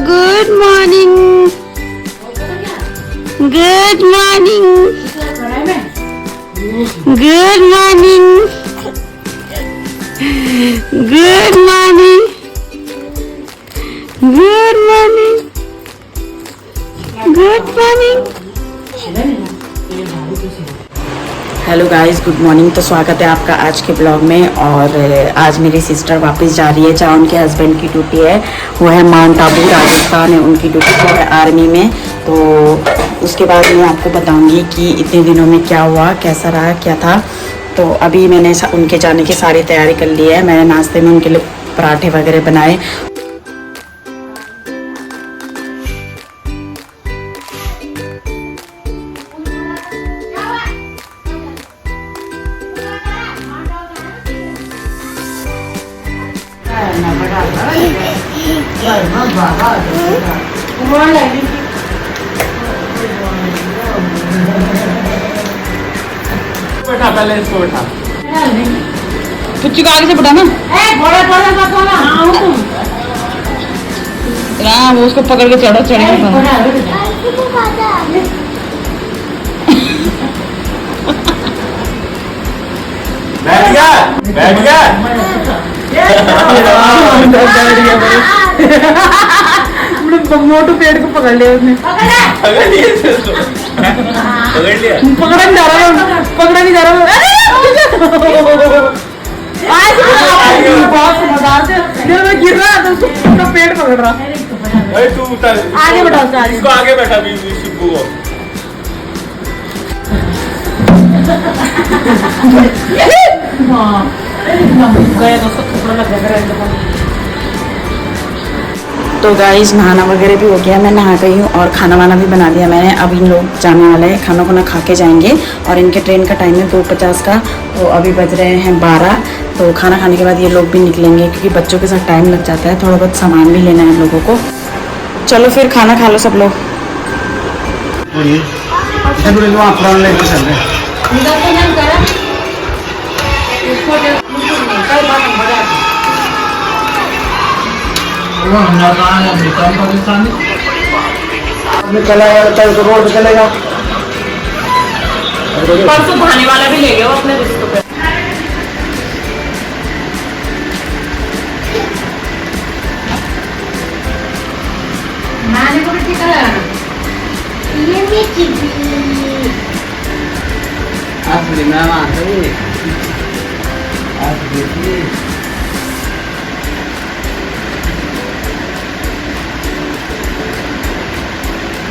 Good morning, good morning, good morning, good morning, good morning, good morning. Hello guys, good morning. तो स्वागत है आपका आज के ब्लॉग में। और आज मेरी सिस्टर वापस जा रही है जहाँ उनके हस्बैंड की ड्यूटी है, वो है माउंट आबू राजस्थान है उनकी ड्यूटी, तो है आर्मी में। तो उसके बाद मैं आपको बताऊंगी कि इतने दिनों में क्या हुआ, कैसा रहा, क्या था। तो अभी मैंने उनके जाने की सारी तैयारी कर ली है। मैंने नाश्ते में उनके लिए पराठे वगैरह बनाए। बैठा पहले इसको बैठा कुछ को आगे से बैठा ना, हाँ वो उसको पकड़ के चढ़ा चढ़ेगा। बैठ गया, बैठ गया। मोटू पेड़ को पकड़ लिया उसने, पकड़ा नहीं जा रहा, पकड़ा नहीं जा रहा। बहुत मजा गिर रहा तो उसको पेड़ पकड़ रहा। तू आगे बैठा, इसको आगे बैठा भी शिब्बू को। तो गाइस नहाना वगैरह भी हो गया, मैं नहा गई हूँ और खाना वाना भी बना दिया मैंने। अब इन लोग जाने वाले हैं, खाना खुना खा के जाएंगे और इनके ट्रेन का टाइम है 2:50 का। तो अभी बज रहे हैं 12। तो खाना खाने के बाद ये लोग भी निकलेंगे क्योंकि बच्चों के साथ टाइम लग जाता है, थोड़ा बहुत सामान भी लेना है इन लोगों को। चलो फिर खाना खा लो सब लोग। रोड चलेगा, परसों भाने वाला भी ले गया वो अपने रिश्तों पे। नानी को भी ठीक है ये भी चिपी असली मैम आते हैं आज देखिए।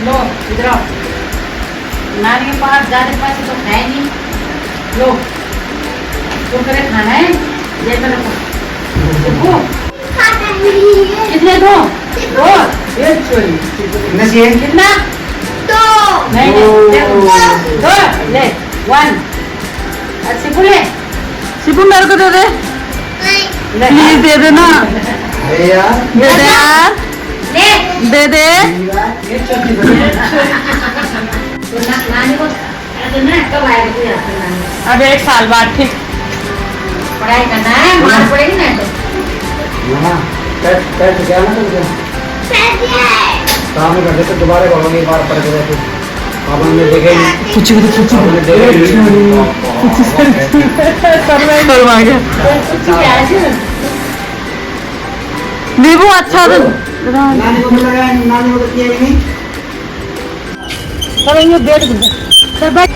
लो इधर आओ, नानी के पास ज्यादा पैसे तो है नहीं। लो तो करे खाना है, ये मेरे को कितने दो दो कितना दो नहीं दो ले 1। सिपू ले, सिपू मेरे को दे दे, प्लीज दे देना, दे दे यार, दे दे। अब 1 साल बाद ठीक पढ़ाई करना है, मार पड़ेगी ना तो काम करते तो दोबारा बोलोगे बार पड़ गए थे आपने देखे कुछ नींबू अच्छा तो नानी को लगाया, नानी को किया नहीं। चलो ये बैठ गए सर, बैठ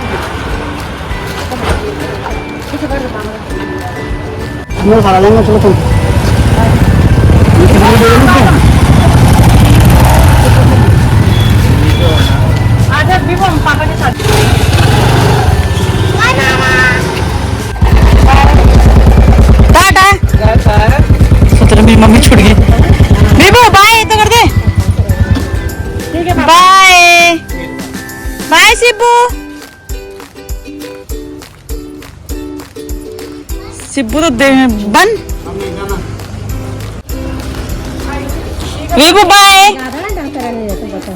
मैं खा लेंगे। चलो तुम आजा भी हम पापा के साथ। टाटा सत्रह मेरी मम्मी छूट गई। बीबू बाय तो कर दे, ठीक है बाय बाय सिब्बू। सिब्बू तो दे बन। बीबू बाय,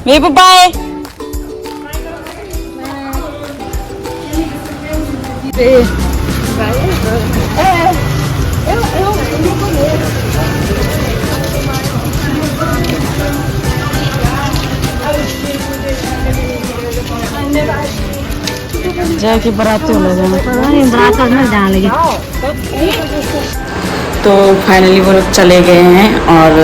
बीबू बाय। जाके बारात हो लगे। तो फाइनली वो लोग चले गए हैं और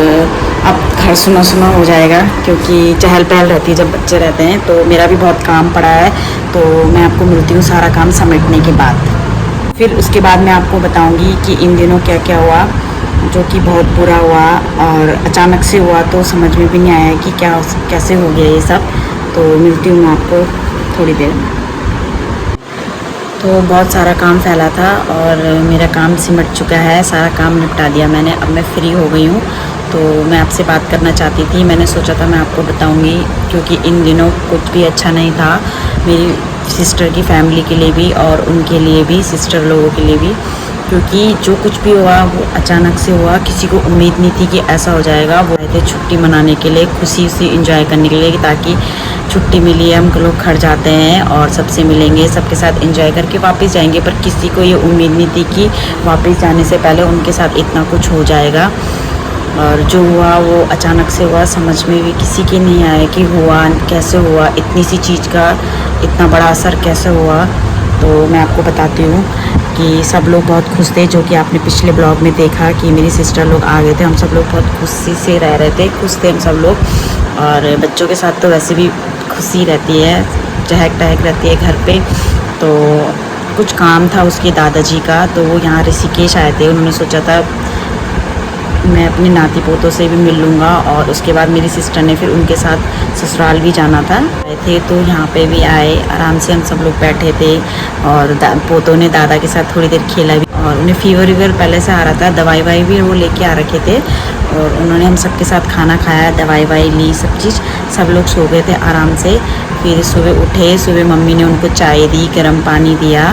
अब घर सुना सुना हो जाएगा, क्योंकि चहल पहल रहती है जब बच्चे रहते हैं। तो मेरा भी बहुत काम पड़ा है, तो मैं आपको मिलती हूँ सारा काम समेटने के बाद। फिर उसके बाद मैं आपको बताऊँगी कि इन दिनों क्या क्या हुआ, जो कि बहुत बुरा हुआ और अचानक से हुआ, तो समझ में भी नहीं आया कि क्या कैसे हो गया ये सब। तो मिलती हूँ मैं आपको थोड़ी देर में। तो बहुत सारा काम फैला था और मेरा काम सिमट चुका है, सारा काम निपटा दिया मैंने। अब मैं फ्री हो गई हूँ, तो मैं आपसे बात करना चाहती थी। मैंने सोचा था मैं आपको बताऊँगी, क्योंकि इन दिनों कुछ भी अच्छा नहीं था मेरी सिस्टर की फैमिली के लिए भी और उनके लिए भी, सिस्टर लोगों के लिए भी। क्योंकि जो कुछ भी हुआ वो अचानक से हुआ, किसी को उम्मीद नहीं थी कि ऐसा हो जाएगा। वो आए थे छुट्टी मनाने के लिए, खुशी से एंजॉय करने के लिए, ताकि छुट्टी मिली है, हम लोग घर जाते हैं और सबसे मिलेंगे, सबके साथ एंजॉय करके वापस जाएंगे। पर किसी को ये उम्मीद नहीं थी कि वापस जाने से पहले उनके साथ इतना कुछ हो जाएगा। और जो हुआ वो अचानक से हुआ, समझ में भी किसी के नहीं आया कि हुआ कैसे हुआ, इतनी सी चीज़ का इतना बड़ा असर कैसे हुआ। तो मैं आपको बताती हूँ कि सब लोग बहुत खुश थे, जो कि आपने पिछले ब्लॉग में देखा कि मेरी सिस्टर लोग आ गए थे। हम सब लोग बहुत खुशी से रह रहे थे, खुश थे हम सब लोग। और बच्चों के साथ तो वैसे भी खुशी रहती है, चहक टहक रहती है घर पे। तो कुछ काम था उसके दादाजी का, तो वो यहाँ ऋषिकेश आए थे। उन्होंने सोचा था मैं अपने नाती पोतों से भी मिल लूँगा, और उसके बाद मेरी सिस्टर ने फिर उनके साथ ससुराल भी जाना था आए थे। तो यहाँ पे भी आए, आराम से हम सब लोग बैठे थे और पोतों ने दादा के साथ थोड़ी देर खेला भी। और उन्हें फीवर वीवर पहले से आ रहा था, दवाई वाई भी वो लेके आ रखे थे। और उन्होंने हम सबके साथ खाना खाया, दवाई वाई ली, सब चीज़। सब लोग सो गए थे आराम से। फिर सुबह उठे, सुबह मम्मी ने उनको चाय दी, गर्म पानी दिया,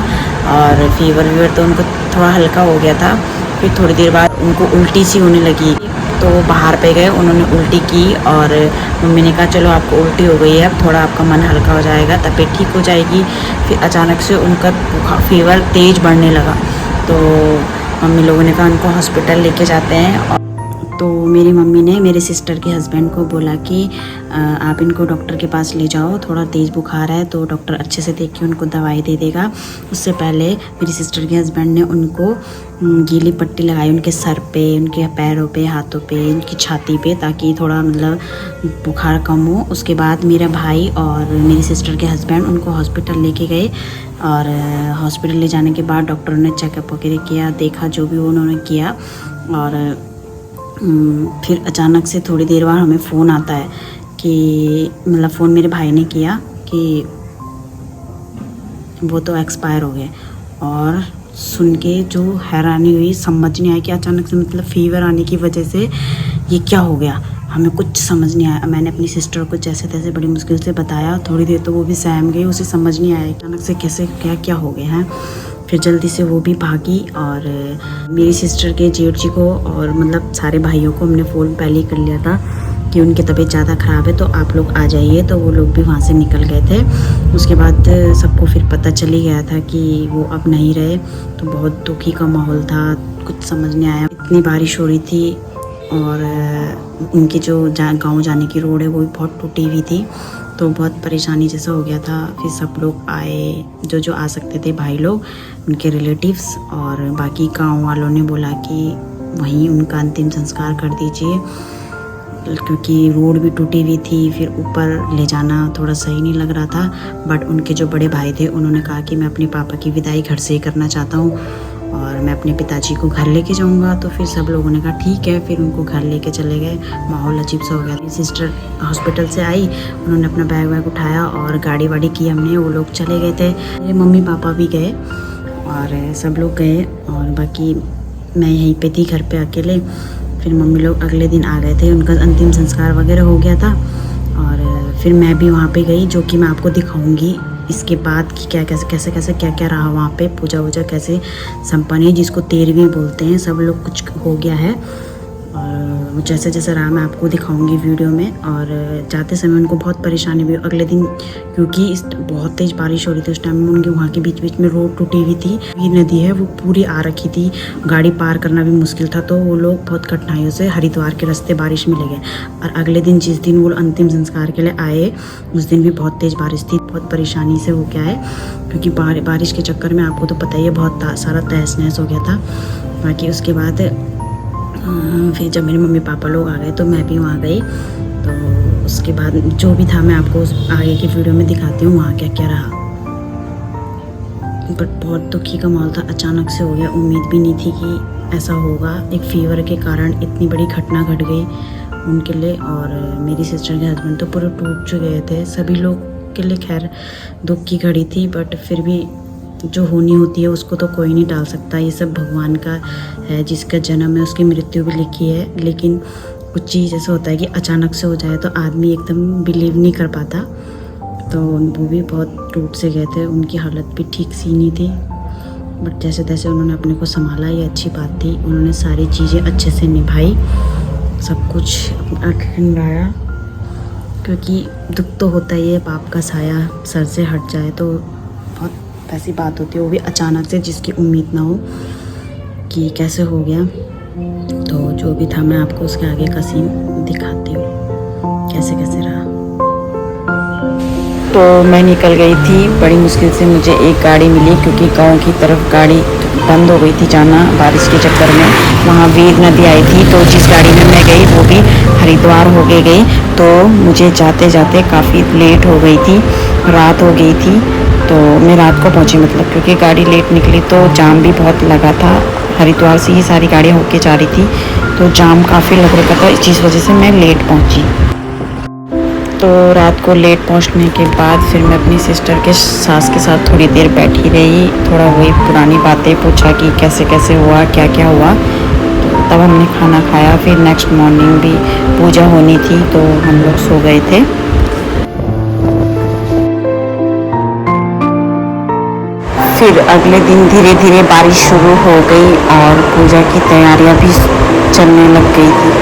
और फीवर वीवर तो उनको थोड़ा हल्का हो गया था। फिर थोड़ी देर बाद उनको उल्टी सी होने लगी, तो वो बाहर पे गए, उन्होंने उल्टी की। और मम्मी ने कहा चलो आपको उल्टी हो गई है, अब थोड़ा आपका मन हल्का हो जाएगा, तबीयत ठीक हो जाएगी। फिर अचानक से उनका फीवर तेज़ बढ़ने लगा, तो मम्मी लोगों ने कहा उनको हॉस्पिटल लेके जाते हैं। तो मेरी मम्मी ने मेरे सिस्टर के हस्बैंड को बोला कि आप इनको डॉक्टर के पास ले जाओ, थोड़ा तेज़ बुखार है, तो डॉक्टर अच्छे से देख के उनको दवाई दे देगा। उससे पहले मेरी सिस्टर के हस्बैंड ने उनको गीली पट्टी लगाई उनके सर पे, उनके पैरों पे, हाथों पे, उनकी छाती पे, ताकि थोड़ा मतलब बुखार कम हो। उसके बाद मेरा भाई और मेरी सिस्टर के हस्बैंड उनको हॉस्पिटल लेके गए, और हॉस्पिटल ले जाने के बाद डॉक्टरों ने चेकअप वगैरह किया, देखा जो भी उन्होंने किया। और फिर अचानक से थोड़ी देर बाद हमें फ़ोन आता है कि मतलब फ़ोन मेरे भाई ने किया कि वो तो एक्सपायर हो गए। और सुन के जो हैरानी हुई, समझ नहीं आया कि अचानक से मतलब फ़ीवर आने की वजह से ये क्या हो गया, हमें कुछ समझ नहीं आया। मैंने अपनी सिस्टर को जैसे तैसे बड़ी मुश्किल से बताया, थोड़ी देर तो वो भी सहम गई, उसे समझ नहीं आया अचानक से कैसे क्या क्या हो गया है। फिर जल्दी से वो भी भागी, और मेरी सिस्टर के जेठ जी को और मतलब सारे भाइयों को हमने फ़ोन पहले ही कर लिया था कि उनकी तबीयत ज़्यादा ख़राब है, तो आप लोग आ जाइए। तो वो लोग भी वहाँ से निकल गए थे। उसके बाद सबको फिर पता चल ही गया था कि वो अब नहीं रहे। तो बहुत दुखी का माहौल था, कुछ समझ नहीं आया। इतनी बारिश हो रही थी, और उनकी जो गाँव जाने की रोड है वो भी बहुत टूटी हुई थी, तो बहुत परेशानी जैसा हो गया था। फिर सब लोग आए, जो आ सकते थे, भाई लोग, उनके रिलेटिव्स, और बाकी गांव वालों ने बोला कि वहीं उनका अंतिम संस्कार कर दीजिए, क्योंकि रोड भी टूटी हुई थी। फिर ऊपर ले जाना थोड़ा सही नहीं लग रहा था। बट उनके जो बड़े भाई थे उन्होंने कहा कि मैं अपने पापा की विदाई घर से ही करना चाहता हूँ, और मैं अपने पिताजी को घर लेके जाऊंगा। तो फिर सब लोगों ने कहा ठीक है, फिर उनको घर लेके चले गए। माहौल अजीब सा हो गया। मेरी सिस्टर हॉस्पिटल से आई, उन्होंने अपना बैग वैग उठाया और गाड़ी वाड़ी की हमने, वो लोग चले गए थे। मेरे मम्मी पापा भी गए और सब लोग गए, और बाकी मैं यहीं पे थी घर पे अकेले। फिर मम्मी लोग अगले दिन आ गए थे, उनका अंतिम संस्कार वगैरह हो गया था। और फिर मैं भी वहाँ पे गई, जो कि मैं आपको दिखाऊंगी इसके बाद कि क्या कैसे क्या रहा वहाँ पे, पूजा वूजा कैसे संपन्न है, जिसको 13वीं बोलते हैं। सब लोग कुछ हो गया है, और जैसे जैसे रहा मैं आपको दिखाऊंगी वीडियो में। और जाते समय उनको बहुत परेशानी हुई अगले दिन, क्योंकि बहुत तेज़ बारिश हो रही थी उस टाइम में। उनके वहाँ के बीच बीच में रोड टूटी हुई थी, ये नदी है वो पूरी आ रखी थी, गाड़ी पार करना भी मुश्किल था। तो वो लोग बहुत कठिनाइयों से हरिद्वार के रास्ते बारिश में ले गए। और अगले दिन जिस दिन वो अंतिम संस्कार के लिए आए, उस दिन भी बहुत तेज़ बारिश थी। बहुत परेशानी से हो गया है, क्योंकि बारिश के चक्कर में आपको तो पता ही है बहुत सारा तहस नहस हो गया था। बाकी उसके बाद फिर जब मेरे मम्मी पापा लोग आ गए तो मैं भी वहाँ गई। तो उसके बाद जो भी था मैं आपको आगे की वीडियो में दिखाती हूँ वहाँ क्या क्या रहा। बट बहुत दुखी का माहौल था, अचानक से हो गया, उम्मीद भी नहीं थी कि ऐसा होगा। एक फीवर के कारण इतनी बड़ी घटना घट गई उनके लिए। और मेरी सिस्टर के हस्बैंड तो पूरे टूट चुके थे। सभी लोग के लिए खैर दुख की घड़ी थी, बट फिर भी जो होनी होती है उसको तो कोई नहीं टाल सकता। ये सब भगवान का है, जिसका जन्म है उसकी मृत्यु भी लिखी है। लेकिन कुछ चीज़ ऐसा होता है कि अचानक से हो जाए तो आदमी एकदम बिलीव नहीं कर पाता। तो वो भी बहुत टूट से गए थे, उनकी हालत भी ठीक सी नहीं थी। बट जैसे तैसे उन्होंने अपने को संभाला, ये अच्छी बात थी। उन्होंने सारी चीज़ें अच्छे से निभाई, सब कुछ निभाया, क्योंकि दुख तो होता ही है, पाप का साया सर से हट जाए तो बहुत ऐसी बात होती है, वो भी अचानक से, जिसकी उम्मीद ना हो कि कैसे हो गया। तो जो भी था मैं आपको उसके आगे का सीन दिखाती हूँ कैसे कैसे रहा। तो मैं निकल गई थी, बड़ी मुश्किल से मुझे एक गाड़ी मिली, क्योंकि गांव की तरफ गाड़ी बंद हो गई थी जाना बारिश के चक्कर में। वहाँ वीर नदी आई थी, तो जिस गाड़ी में मैं गई वो भी हरिद्वार हो के गई। तो मुझे जाते जाते काफ़ी लेट हो गई थी, रात हो गई थी। तो मैं रात को पहुंची, मतलब क्योंकि गाड़ी लेट निकली तो जाम भी बहुत लगा था। हरिद्वार से ही सारी गाड़ियाँ होके जा रही थी, तो जाम काफ़ी लग रखा था। इस वजह से मैं लेट पहुंची। तो रात को लेट पहुंचने के बाद फिर मैं अपनी सिस्टर के सास के साथ थोड़ी देर बैठी रही, थोड़ा वही पुरानी बातें पूछा कि कैसे कैसे हुआ, क्या क्या हुआ। तो तब हमने खाना खाया। फिर नेक्स्ट मॉर्निंग भी पूजा होनी थी, तो हम लोग सो गए थे। फिर अगले दिन धीरे धीरे बारिश शुरू हो गई और पूजा की तैयारियां भी चलने लग गई थी।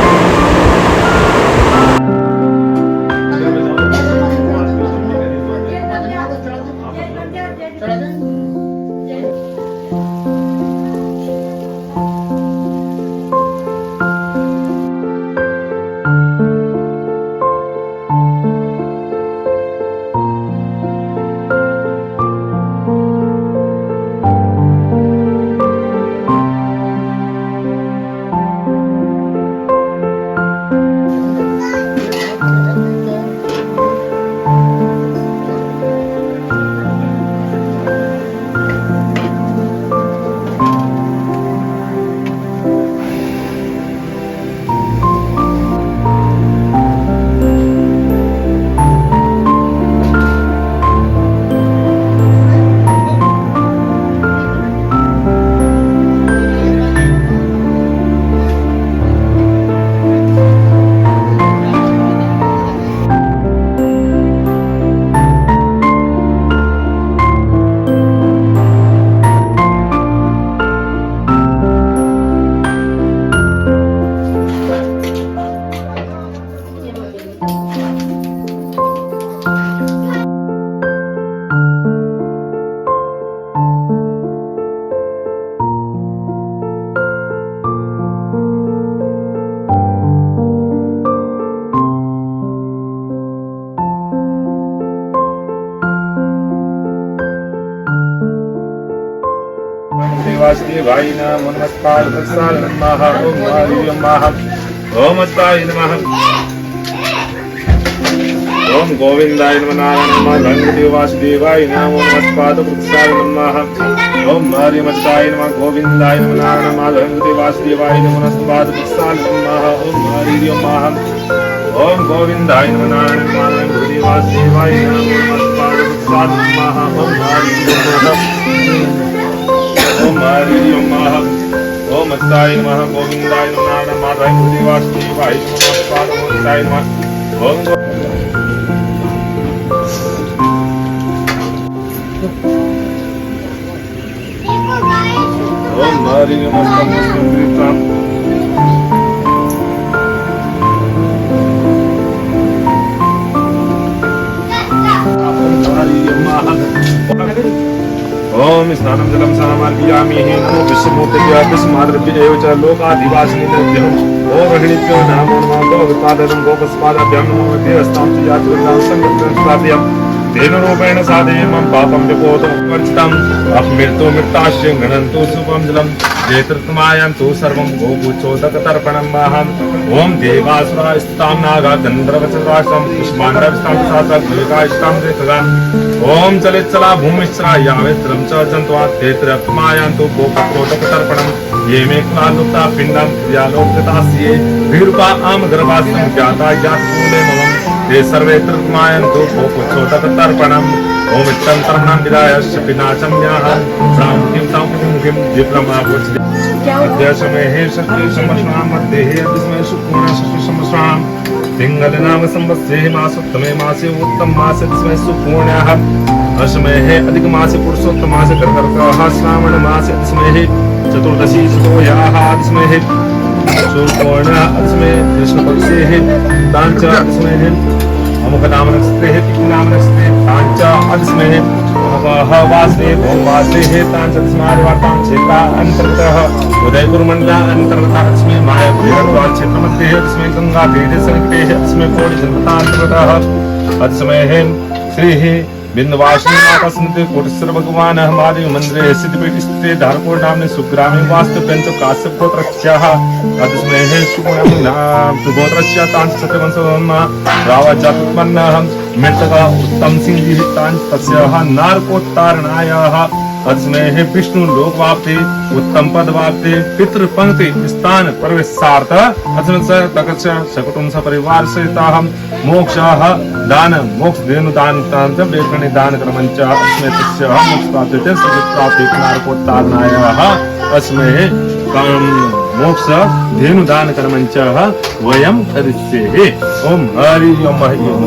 वासुदेवाय नमः नमस्कार प्रसाद नमः ओम हरि नमः ओम अस्ताय नमः ओम गोविंदाय नमः नारायण नमः धन्वदेव वासुदेवाय नमः नमस्कार प्रसाद नमः ओम हरि नमस्ताय नमः गोविंदाय नमः नारायण नमः धन्वदेव वासुदेवाय नमः नमस्कार प्रसाद नमः ओम हरि नमः ओम गोविंदाय नमः नारायण नमः धन्वदेव वासुदेवाय नमः नमस्कार प्रसाद नमः ओम हरि नमः ओम हरि नमः ओम अस्ताय नमः गोविंदाय नमः नारायण नमः धन्वदेव वासुदेवाय नमः नमस्कार नमः ओम ओम हरि नमः ओम स्नानं जलं समर्पयामि नमो विश्वमूर्तये विश्वमातृभ्य एव च लोकाधिवासिने नमः ओम रोहिणीभ्यो नमो नमः गोपादनं गोपस्पादाभ्यां नमो देवस्तां च यात्रिकां संगतं तेन रूपेण साधये मम पापं विपोतमर्चितम् अपमृतो मृताश्च गणन्तु शुभं जलं जेतृत्मायन्तु सर्वं गोपूचोदकतर्पणं माहम् ओम देवासुरास्तां नागा गन्धर्वचराश्रं पुष्पाण्डवस्तां सात्वकाष्टां रेतगान् ओम चलिच्चला भूमिश्चरा यावेत्रं च जन्त्वा तेत्रप्मायन्तु गोपूचोदकतर्पणं ये मे क्लालुप्ता पिण्डं क्रियालोकितास्ये विरूपा आम गर्भास्तं ज्ञाता ज्ञातकूले मम ते सर्वे तृप्मायन्तु गोपूचोदकतर्पणम् ओम इत्थं तर्पणं विदाय पिनाचं न्याहं प्रामुख्यं तामुख्यं विप्रमाभूषिते अध्यासमेहे शक्ति समश्नां मध्येहे अदिस्मय सुपूर्णा शक्ति समश्नां पिंगलनाम संवत्सरे मासोत्तमे मासे उत्तम मासे अदिस्मय सुपूर्णः अश्मेहे अधिक मासे पुरुषोत्तम मासे कर्कटकः श्रावण मासे अदिस्मय चतुर्दशी सुतोयाः अदिस्मय सुपूर्णः अदिस्मय कृष्णपक्षेः तांच अदिस्मय अमुकनाम नक्षत्रे तिक्नाम नक्षत्रे तांच अदिस्मय वासने भौमवासने तांच अदिस्मय वार्तां क्षेत्रा अंतर्गतः उदयपुरमंडला अंतर्गतः अदिस्मय मायापुर क्षेत्रमध्ये अदिस्मय गंगा तीरे सनिकटे अदिस्मय कोटि जनपदांतर्गतः अदिस्मय श्री बिंदवासिनी माता सन्ते कोटेश्वर भगवान महादेव मंदिरे सिद्धपीठ स्थिते धारकोट नामने सुग्रामे वास्तव्यंच काश्यप गोत्रस्यः अदिस्मय सुगुणानां गोत्रस्य तांच सत्यवंशोन्मा रावजातुत्पन्नः मृतका उत्तम सिंह तांच तस्यः नारकोत्तारणायाः अदिस्मय विष्णु लोकवाप्ते उत्तम पद वाप्ते पितृ पंक्ति स्थान प्रवेशार्थ अदिस्मय तकच सकुटुंब सपरिवार सहिताः मोक्षः दान मोक्ष धेनु दान तांच वेकणे दान क्रमंच अस्मै तस्यः मोक्ष प्राप्ते सद्प्राप्ते नारकोत्तारणायाः अस्मै मोक्ष धेनु दान कर्मंच वयं करिष्ये ओम हरि ओम हरि ओम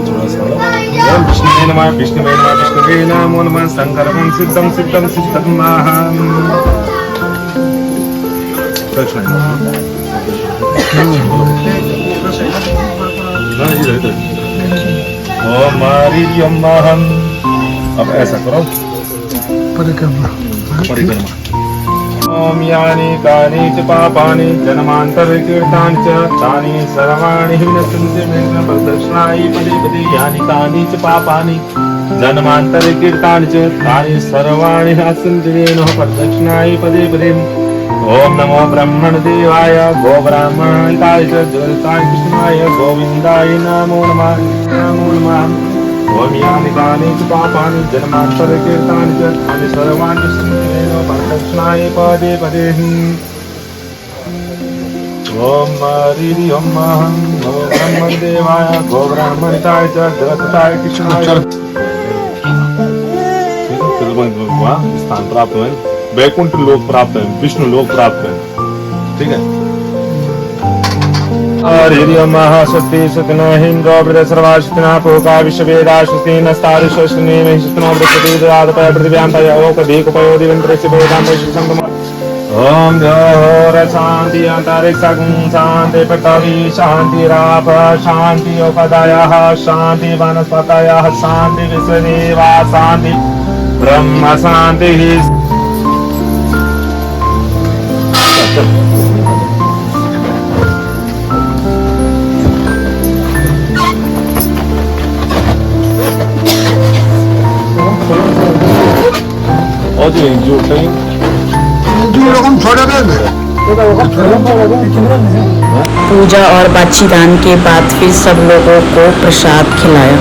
ओम विष्णुवे नमः विष्णुवे नमः विष्णुवे नमो नमः संकल्पं सिद्धं सिद्धं सिद्धमाहं कृष्ण ओम हरि ओम महं अब ऐसा करो परिक्रमा ओम यानि कानि च पापानि जन्मान्तरकीर्तानि च तानि सर्वाणि विनश्यन्ति मेन प्रदक्षिणाय पदे पदे यानि कानि च पापानि जन्मान्तरकीर्तानि च तानि सर्वाणि विनश्यन्ति मेन प्रदक्षिणाय पदे पदे ओम नमो ब्रह्मणदेवाय गोब्राह्मणाय च ज्योतिषाय कृष्णाय गोविन्दाय नमो नमः नमो नमः ओम यानि कानि च पापानि जन्मान्तरकीर्तानि च तानि सर्वाणि विनश्यन्ति प्रदक्षिणाय पदे पदे ओम हरि ओम नमो ब्रह्मदेवाय गोब्राह्मणाय च ज्योतिषाय कृष्णाय स्थान प्राप्त हुए वैकुंठ लोक प्राप्त है विष्णु लोक प्राप्त है ठीक है हरि ओम स्वस्ति सतना हिंद्रो वृद सर्वाश्वतना पोका विश्ववेदाश्वस्ति नस्तारिश्वस्ति महिष्ठनो वृद्धि ददात पृथिव्यां तयोकदीकपयो दिवंत्रस्य वेदां संगम ओम जोर शांति अंतरिक्षं शांति पृथ्वी शांति राप शांति उपदयः शांति वनस्पतयः शांति विश्वदेवा शांति ब्रह्म शांति पूजा और बातचीत दान के बाद फिर सब लोगों को प्रसाद खिलाया।